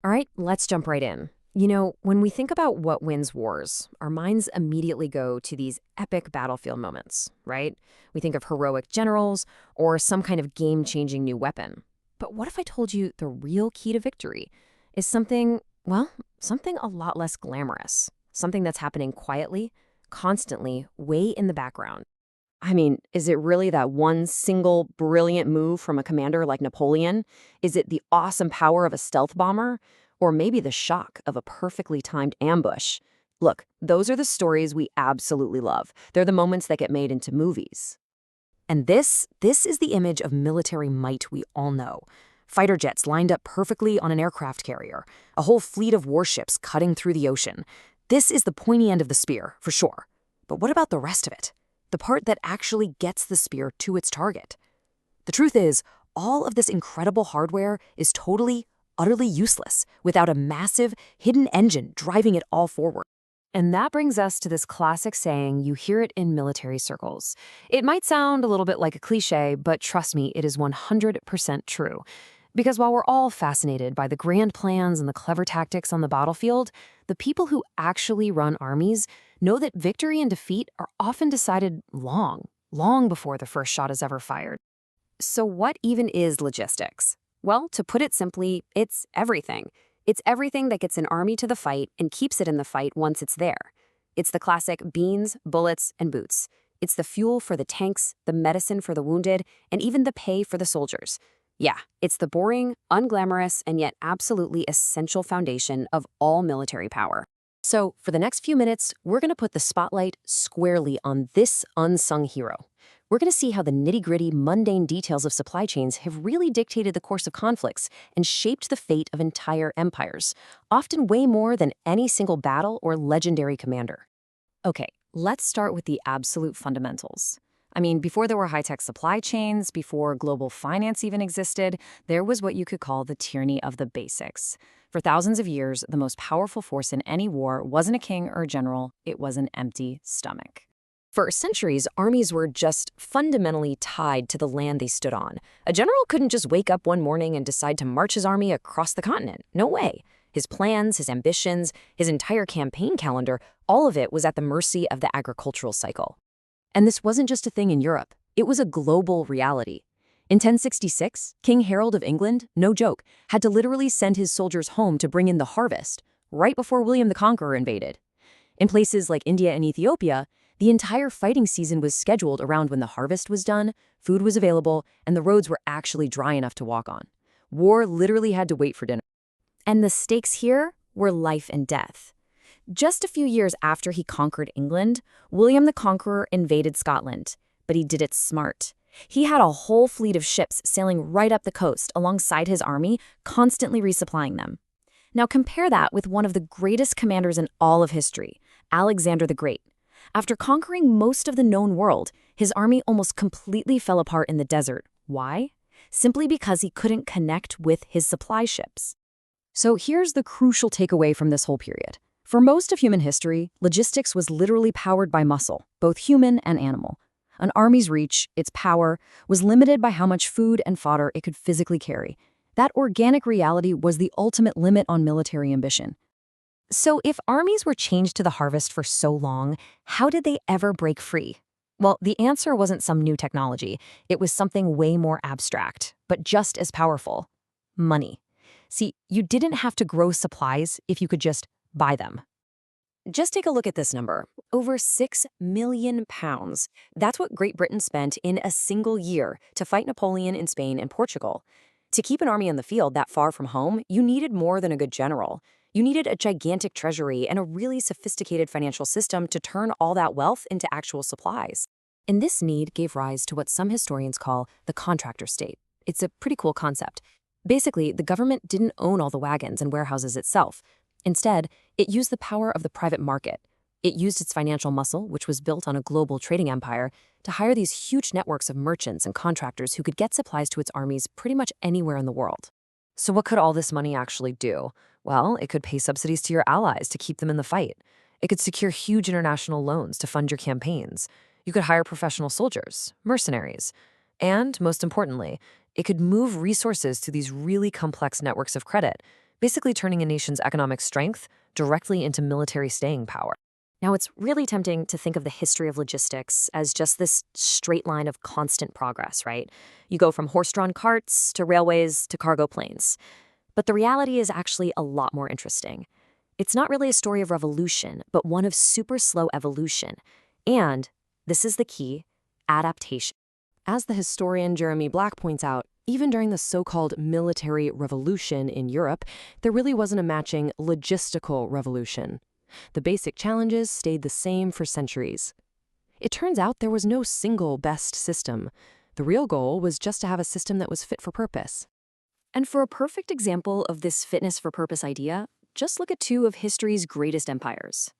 All right, let's jump right in. When we think about what wins wars, our minds immediately go to these epic battlefield moments, right? We think of heroic generals or some kind of game changing new weapon. But what if I told you the real key to victory is something, well, something a lot less glamorous, something that's happening quietly, constantly, way in the background? I mean, is it really that one single brilliant move from a commander like Napoleon? Is it the awesome power of a stealth bomber? Or maybe the shock of a perfectly timed ambush? Look, those are the stories we absolutely love. They're the moments that get made into movies. And this is the image of military might we all know. Fighter jets lined up perfectly on an aircraft carrier, a whole fleet of warships cutting through the ocean. This is the pointy end of the spear, for sure. But what about the rest of it? The part that actually gets the spear to its target. The truth is, all of this incredible hardware is totally, utterly useless without a massive, hidden engine driving it all forward. And that brings us to this classic saying you hear it in military circles. It might sound a little bit like a cliche, but trust me, it is 100% true. Because while we're all fascinated by the grand plans and the clever tactics on the battlefield, the people who actually run armies know that victory and defeat are often decided long before the first shot is ever fired. So what even is logistics? Well, to put it simply, it's everything. It's everything that gets an army to the fight and keeps it in the fight once it's there. It's the classic beans, bullets, and boots. It's the fuel for the tanks, the medicine for the wounded, and even the pay for the soldiers. Yeah, it's the boring, unglamorous, and yet absolutely essential foundation of all military power. So, for the next few minutes, we're going to put the spotlight squarely on this unsung hero. We're going to see how the nitty-gritty, mundane details of supply chains have really dictated the course of conflicts and shaped the fate of entire empires, often way more than any single battle or legendary commander. Okay, let's start with the absolute fundamentals. I mean, before there were high-tech supply chains, before global finance even existed, there was what you could call the tyranny of the basics. For thousands of years, the most powerful force in any war wasn't a king or a general, it was an empty stomach. For centuries, armies were just fundamentally tied to the land they stood on. A general couldn't just wake up one morning and decide to march his army across the continent. No way. His plans, his ambitions, his entire campaign calendar, all of it was at the mercy of the agricultural cycle. And this wasn't just a thing in Europe. It was a global reality. In 1066, King Harold of England, no joke, had to literally send his soldiers home to bring in the harvest, right before William the Conqueror invaded. In places like India and Ethiopia, the entire fighting season was scheduled around when the harvest was done, food was available, and the roads were actually dry enough to walk on. War literally had to wait for dinner. And the stakes here were life and death. Just a few years after he conquered England, William the Conqueror invaded Scotland, but he did it smart. He had a whole fleet of ships sailing right up the coast alongside his army, constantly resupplying them. Now compare that with one of the greatest commanders in all of history, Alexander the Great. After conquering most of the known world, his army almost completely fell apart in the desert. Why? Simply because he couldn't connect with his supply ships. So here's the crucial takeaway from this whole period. For most of human history, logistics was literally powered by muscle, both human and animal. An army's reach, its power, was limited by how much food and fodder it could physically carry. That organic reality was the ultimate limit on military ambition. So if armies were chained to the harvest for so long, how did they ever break free? Well, the answer wasn't some new technology. It was something way more abstract, but just as powerful. Money. See, you didn't have to grow supplies if you could just buy them. Just take a look at this number. Over 6 million pounds. That's what Great Britain spent in a single year to fight Napoleon in Spain and Portugal. To keep an army on the field that far from home, you needed more than a good general. You needed a gigantic treasury and a really sophisticated financial system to turn all that wealth into actual supplies. And this need gave rise to what some historians call the contractor state. It's a pretty cool concept. Basically, the government didn't own all the wagons and warehouses itself. Instead, it used the power of the private market. It used its financial muscle, which was built on a global trading empire, to hire these huge networks of merchants and contractors who could get supplies to its armies pretty much anywhere in the world. So what could all this money actually do? Well, it could pay subsidies to your allies to keep them in the fight. It could secure huge international loans to fund your campaigns. You could hire professional soldiers, mercenaries. And, most importantly, it could move resources to these really complex networks of credit, basically turning a nation's economic strength directly into military staying power. Now, it's really tempting to think of the history of logistics as just this straight line of constant progress, right? You go from horse-drawn carts to railways to cargo planes. But the reality is actually a lot more interesting. It's not really a story of revolution, but one of super slow evolution. And, this is the key, adaptation. As the historian Jeremy Black points out, even during the so-called military revolution in Europe, there really wasn't a matching logistical revolution. The basic challenges stayed the same for centuries. It turns out there was no single best system. The real goal was just to have a system that was fit for purpose. And for a perfect example of this fitness for purpose idea, just look at two of history's greatest empires.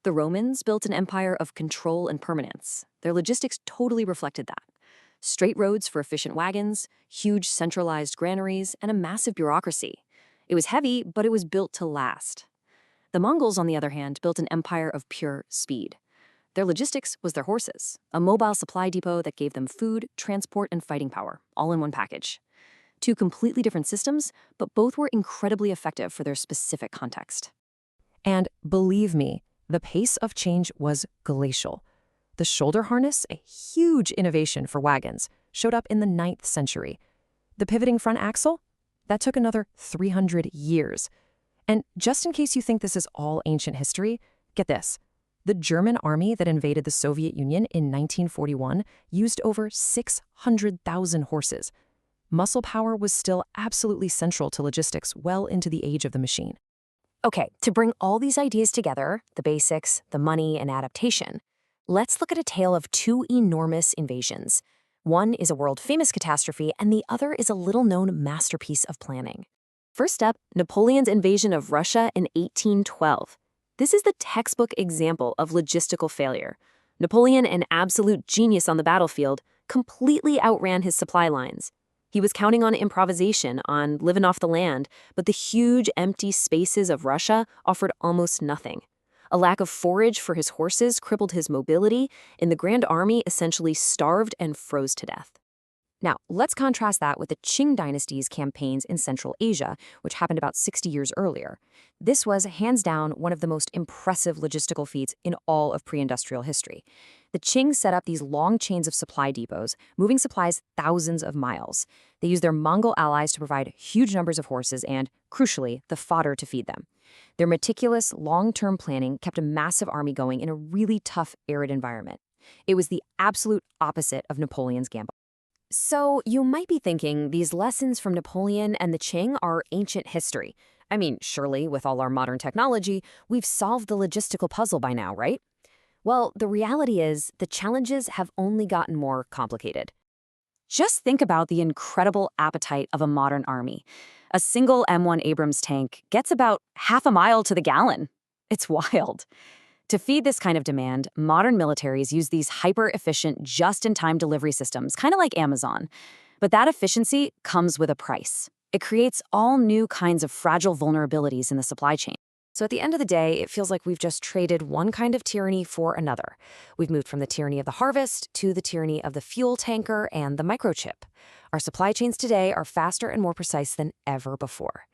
The Romans built an empire of control and permanence. Their logistics totally reflected that. Straight roads for efficient wagons, huge centralized granaries, and a massive bureaucracy. It was heavy, but it was built to last. The Mongols, on the other hand, built an empire of pure speed. Their logistics was their horses, a mobile supply depot that gave them food, transport, and fighting power, all in one package. Two completely different systems, but both were incredibly effective for their specific context. And believe me, the pace of change was glacial. The shoulder harness, a huge innovation for wagons, showed up in the 9th century. The pivoting front axle? That took another 300 years. And just in case you think this is all ancient history, get this. The German army that invaded the Soviet Union in 1941 used over 600,000 horses. Muscle power was still absolutely central to logistics well into the age of the machine. Okay, to bring all these ideas together, the basics, the money, and adaptation, let's look at a tale of two enormous invasions. One is a world-famous catastrophe, and the other is a little-known masterpiece of planning. First up, Napoleon's invasion of Russia in 1812. This is the textbook example of logistical failure. Napoleon, an absolute genius on the battlefield, completely outran his supply lines. He was counting on improvisation, on living off the land, but the huge empty spaces of Russia offered almost nothing. A lack of forage for his horses crippled his mobility, and the Grand Army essentially starved and froze to death. Now, let's contrast that with the Qing dynasty's campaigns in Central Asia, which happened about 60 years earlier. This was, hands down, one of the most impressive logistical feats in all of pre-industrial history. The Qing set up these long chains of supply depots, moving supplies thousands of miles. They used their Mongol allies to provide huge numbers of horses and, crucially, the fodder to feed them. Their meticulous, long-term planning kept a massive army going in a really tough, arid environment. It was the absolute opposite of Napoleon's gamble. So you might be thinking these lessons from Napoleon and the Qing are ancient history. I mean, surely, with all our modern technology, we've solved the logistical puzzle by now, right? Well, the reality is the challenges have only gotten more complicated. Just think about the incredible appetite of a modern army. A single M1 Abrams tank gets about half a mile to the gallon. It's wild. To feed this kind of demand, modern militaries use these hyper-efficient, just-in-time delivery systems, kind of like Amazon. But that efficiency comes with a price. It creates all new kinds of fragile vulnerabilities in the supply chain. So at the end of the day, it feels like we've just traded one kind of tyranny for another. We've moved from the tyranny of the harvest to the tyranny of the fuel tanker and the microchip. Our supply chains today are faster and more precise than ever before.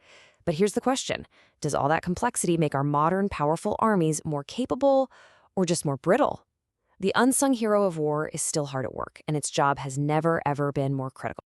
But here's the question. Does all that complexity make our modern, powerful armies more capable or just more brittle? The unsung hero of war is still hard at work, and its job has never, ever been more critical.